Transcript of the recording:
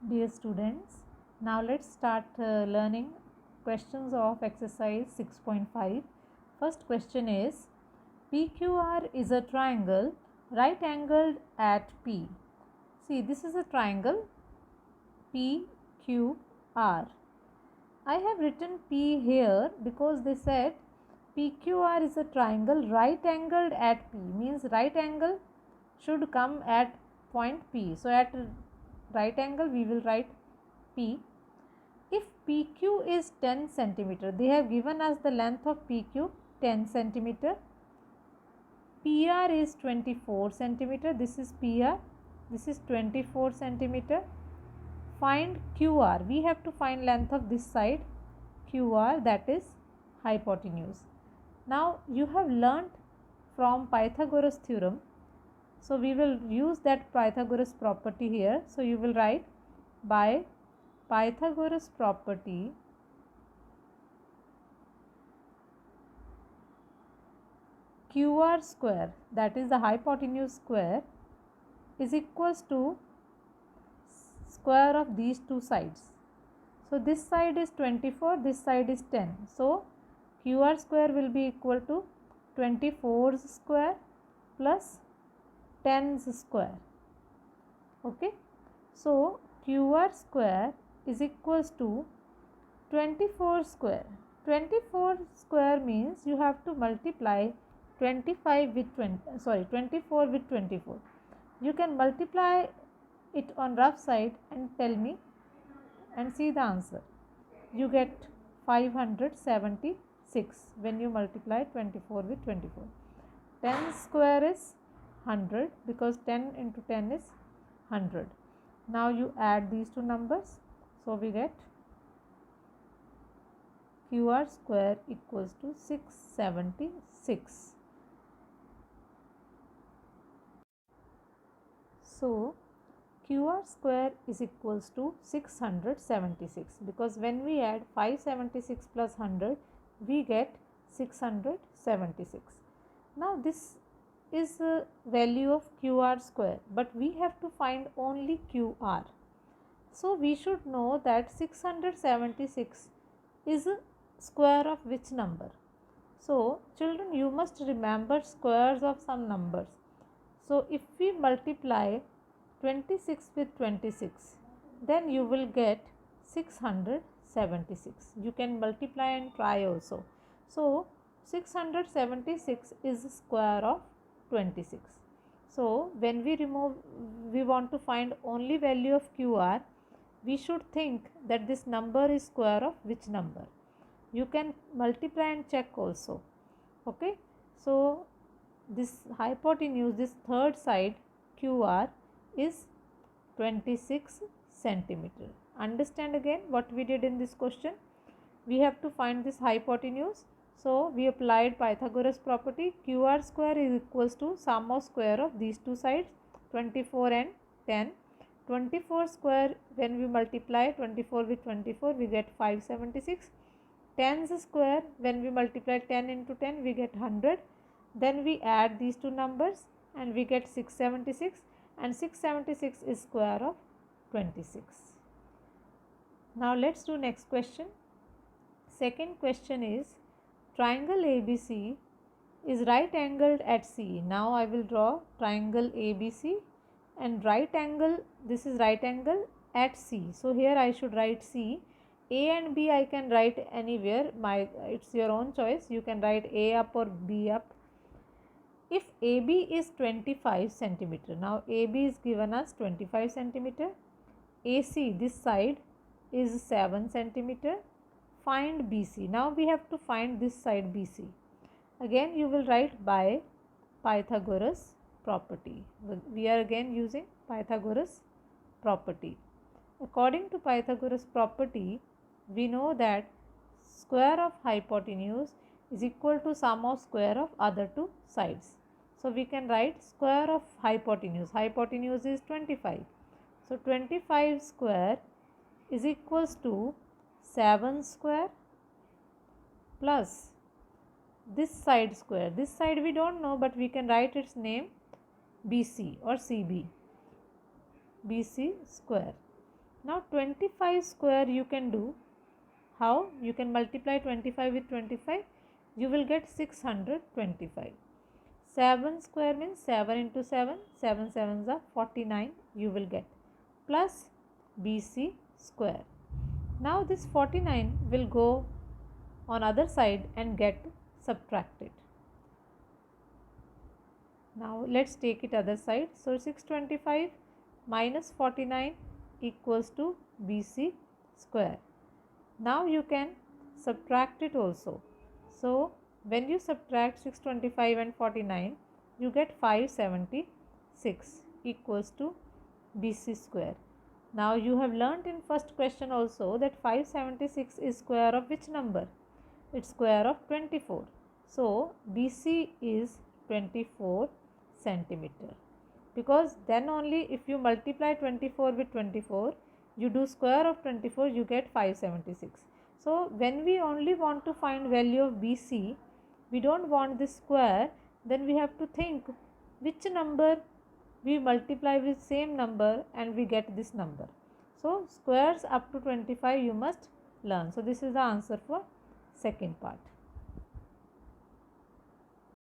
Dear students, now let's start learning questions of exercise 6.5. First question is PQR is a triangle right angled at P. See, this is a triangle PQR. I have written P here because they said PQR is a triangle right angled at P, means right angle should come at point P. So at right angle we will write P. If PQ is 10 centimeter, they have given us the length of PQ 10 centimeter. PR is 24 centimeter. This is PR. This is 24 centimeter. Find QR. We have to find length of this side QR, that is hypotenuse. Now you have learnt from Pythagoras theorem. So we will use that Pythagoras property here. So you will write by Pythagoras property QR square, that is the hypotenuse square, is equals to square of these two sides. So this side is 24, this side is 10. So QR square will be equal to 24's square plus 10's square. Okay. So QR square is equals to 24 square. 24 square means you have to multiply 24 with 24. You can multiply it on rough side and tell me and see the answer. You get 576 when you multiply 24 with 24. 10 square is 100 because 10 into 10 is 100. Now you add these two numbers. So we get QR square equals to 676. So QR square is equals to 676 because when we add 576 plus 100 we get 676. Now this is a value of QR square, but we have to find only QR. So we should know that 676 is a square of which number. So children, you must remember squares of some numbers. So if we multiply 26 with 26, then you will get 676. You can multiply and try also. So 676 is the square of 26. So when we want to find only value of QR, we should think that this number is square of which number. You can multiply and check also. Okay. So this hypotenuse, this third side QR is 26 centimeter. Understand again what we did in this question. We have to find this hypotenuse. So we applied Pythagoras property. QR square is equals to sum of square of these two sides 24 and 10. 24 square, when we multiply 24 with 24 we get 576. 10's square, when we multiply 10 into 10 we get 100. Then we add these two numbers and we get 676, and 676 is square of 26. Now let's do next question. Second question is triangle ABC is right angled at C. Now I will draw triangle ABC and right angle, this is right angle at C. So here I should write C. A and B I can write anywhere, it's your own choice. You can write A up or B up. If AB is 25 centimeter, now AB is given as 25 centimeter, AC this side is 7 centimeter, find BC. Now we have to find this side BC. Again you will write by Pythagoras property. We are again using Pythagoras property. According to Pythagoras property, we know that square of hypotenuse is equal to sum of square of other two sides. So we can write square of hypotenuse. Hypotenuse is 25. So 25 square is equals to 7 square plus this side square. This side we don't know, but we can write its name BC or CB. BC square. Now 25 square you can do. How? You can multiply 25 with 25. You will get 625. 7 square means 7 into 7. 7 sevens are 49. You will get plus BC square. Now this 49 will go on other side and get subtracted. Now let's take it other side. So 625 minus 49 equals to BC square. Now you can subtract it also. So when you subtract 625 and 49, you get 576 equals to BC square. Now you have learnt in first question also that 576 is square of which number? It's square of 24. So BC is 24 centimeter. Because then only if you multiply 24 with 24, you do square of 24, you get 576. So when we only want to find value of BC, we don't want this square, then we have to think which number we multiply with same number and we get this number. So squares up to 25 you must learn. So this is the answer for second part.